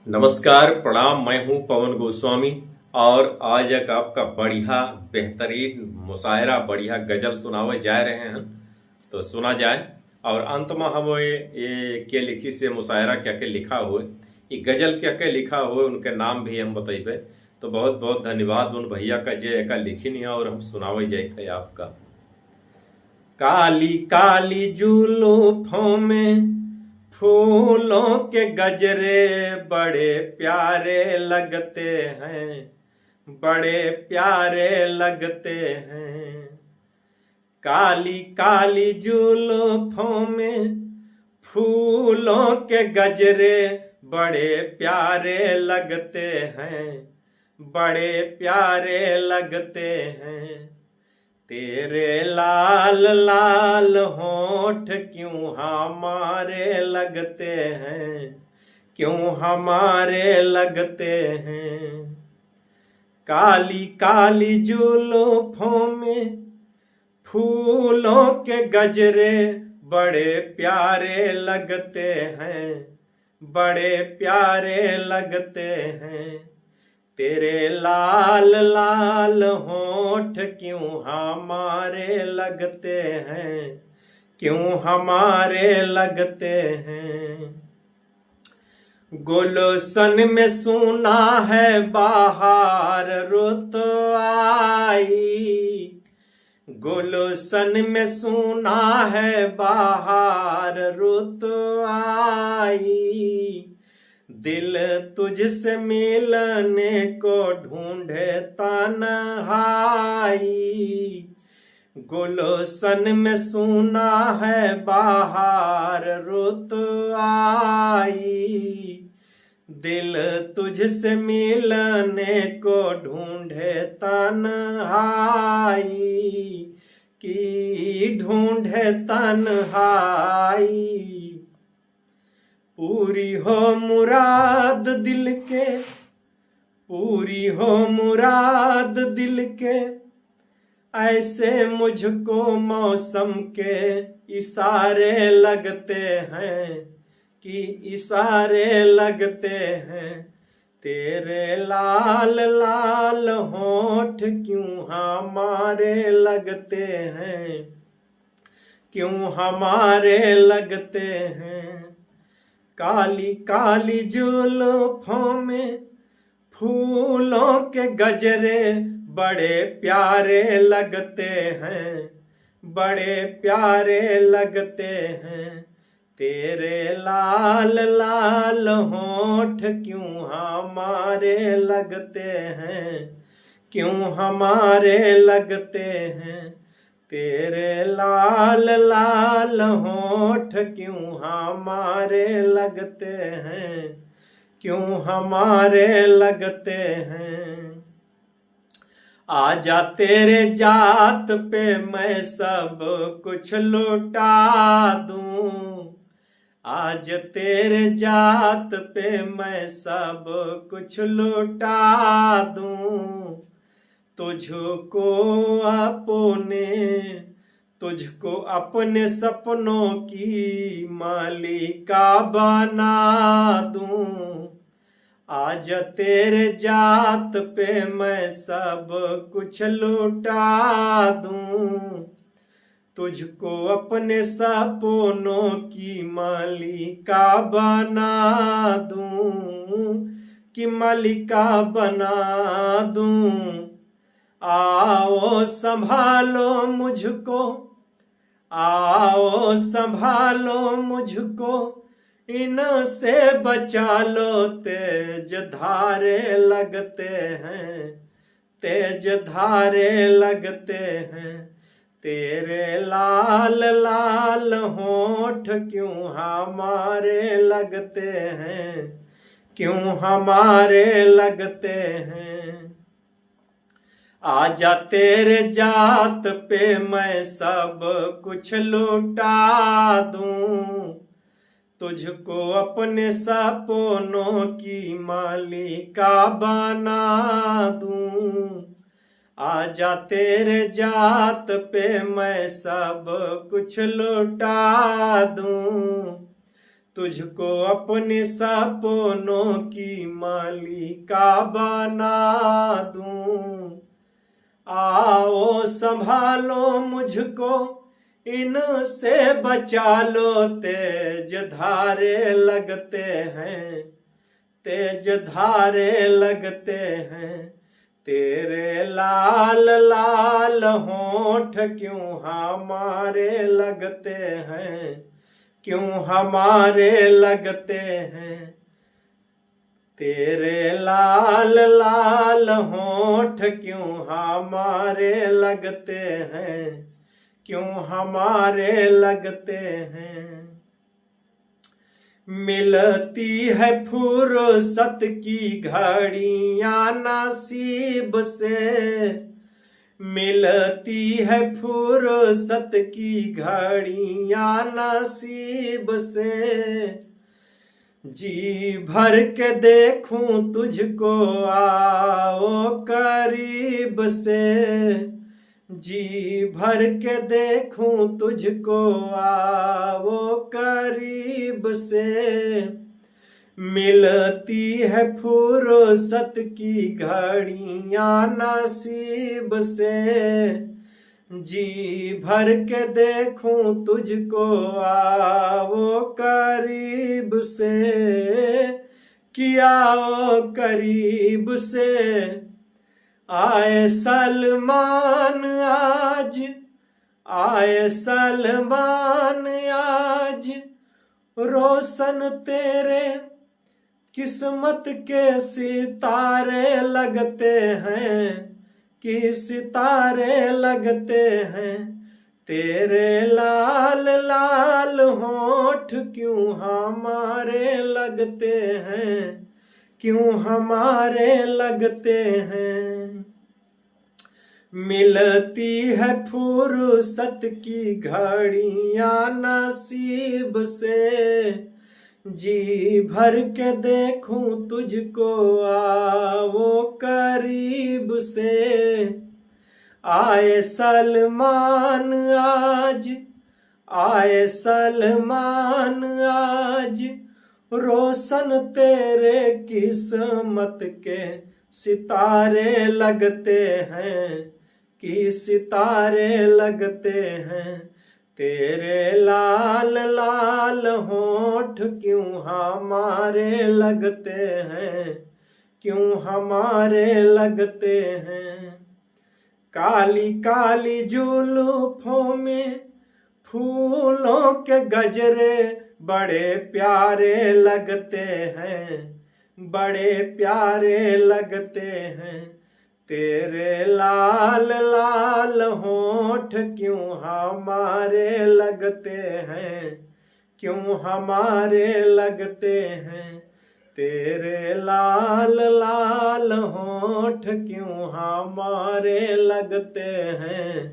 नमस्कार, प्रणाम। मैं हूं पवन गोस्वामी और आज एक आपका बढ़िया बेहतरीन मुशायरा बढ़िया गजल सुनावे जा रहे हैं। तो सुना जाए और अंत में हम ये के लिखी से मुशायरा क्या के लिखा हुए, ये गजल क्या के लिखा हुए, उनके नाम भी हम बतेबे। तो बहुत बहुत धन्यवाद उन भैया का जे एक लिखी है और हम सुनावे जाए आपका। काली काली जुल्फों में फूलों के गजरे बड़े प्यारे लगते हैं, बड़े प्यारे लगते हैं। काली काली जुल्फों में फूलों के गजरे बड़े प्यारे लगते हैं, बड़े प्यारे लगते हैं। तेरे लाल लाल होठ क्यों हमारे लगते हैं, क्यों हमारे लगते हैं। काली काली जुल्फों में फूलों के गजरे बड़े प्यारे लगते हैं, बड़े प्यारे लगते हैं। तेरे लाल लाल होठ क्यों हमारे लगते हैं, क्यों हमारे लगते हैं। गुलशन में सुना है बाहर रुत आई, गुलशन में सुना है बाहर रुत आई। दिल तुझसे मिलने को ढूंढे तन्हाई। गुलशन में सुना है बाहर रुत आई। दिल तुझसे मिलने को ढूंढे तन्हाई, की ढूंढे तन्हाई। पूरी हो मुराद दिल के, पूरी हो मुराद दिल के, ऐसे मुझको मौसम के इशारे लगते हैं, कि इशारे लगते हैं। तेरे लाल लाल होठ क्यों हमारे लगते हैं, क्यों हमारे लगते हैं। काली काली जुल्फों में फूलों के गजरे बड़े प्यारे लगते हैं, बड़े प्यारे लगते हैं। तेरे लाल लाल होठ क्यों हमारे लगते हैं, क्यों हमारे लगते हैं। तेरे लाल लाल होठ क्यों हमारे लगते हैं, क्यों हमारे लगते हैं। आजा तेरे जात पे मैं सब कुछ लुटा दूं, आज तेरे जात पे मैं सब कुछ लुटा दूं। तुझको अपने, तुझको अपने सपनों की मालिका बना दूं। आज तेरे जात पे मैं सब कुछ लुटा दूं। तुझको अपने सपनों की मालिका बना दूं, कि मालिका बना दूं। आओ संभालो मुझको, आओ संभालो मुझको, इनसे बचा लो। तेज धारे लगते हैं, तेज धारे लगते हैं। तेरे लाल लाल होठ क्यों हमारे लगते हैं, क्यों हमारे लगते हैं। आजा तेरे जात पे मैं सब कुछ लुटा दूं। तुझको अपने सपनों की मालिका बना दूं। आजा तेरे जात पे मैं सब कुछ लुटा दूं। तुझको अपने सपनों की मालिका बना दूं। आओ संभालो मुझको, इनसे बचा लो, तेज धारे लगते हैं, तेज धारे लगते हैं। तेरे लाल लाल होंठ क्यों हमारे लगते हैं, क्यों हमारे लगते हैं। तेरे लाल लाल होंठ क्यों हमारे लगते हैं, क्यों हमारे लगते हैं। मिलती है फुर्सत की घड़ियां नसीब से, मिलती है फुर्सत की घड़ियां नसीब से। जी भर के देखूं तुझको, आओ करीब से। जी भर के देखूं तुझको, आओ करीब से। मिलती है फुर्सत की घड़ियां नसीब से। जी भर के देखूं तुझको, आओ करीब से। कि आओ करीब से। आए सलमान आज, आए सलमान आज, रोशन तेरे किस्मत के सितारे लगते हैं, कि सितारे लगते हैं। तेरे लाल लाल होंठ क्यों हमारे लगते हैं, क्यों हमारे लगते हैं। मिलती है फुर्सत की घड़ियां नसीब से। जी भर के देखूं तुझको, आओ करीब से। आए सलमान आज, आए सलमान आज, रोशन तेरे किस्मत के सितारे लगते हैं, कि सितारे लगते हैं। तेरे लाल लाल होंठ क्यों हमारे लगते हैं, क्यों हमारे लगते हैं। काली काली जुल्फों में फूलों के गजरे बड़े प्यारे लगते हैं, बड़े प्यारे लगते हैं। तेरे लाल लाल होंठ क्यों हमारे लगते हैं, क्यों हमारे लगते हैं। तेरे लाल लाल होंठ क्यों हमारे लगते हैं,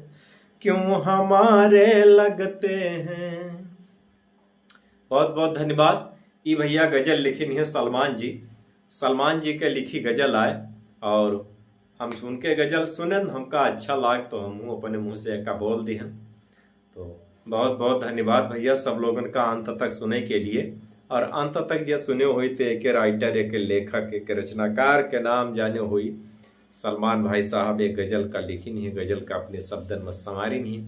क्यों हमारे लगते हैं। बहुत बहुत धन्यवाद। ये भैया गजल लिखी है सलमान जी। सलमान जी के लिखी गजल आए और हम सुन के गजल सुनन, हमका अच्छा लाग तो हम अपने मुंह से का बोल दी हैं। तो बहुत बहुत धन्यवाद भैया सब लोगन का अंत तक सुने के लिए। और अंत तक जो सुने हुई थे एक राइटर, एक लेखक, एक रचनाकार के नाम जाने हुई सलमान भाई साहब एक गजल का लिखी नहीं है, गजल का अपने शब्दन में संवारी नहीं।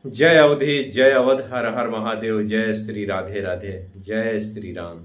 जय अवधि, जय अवध, हर हर महादेव, जय श्री राधे राधे, जय श्री राम।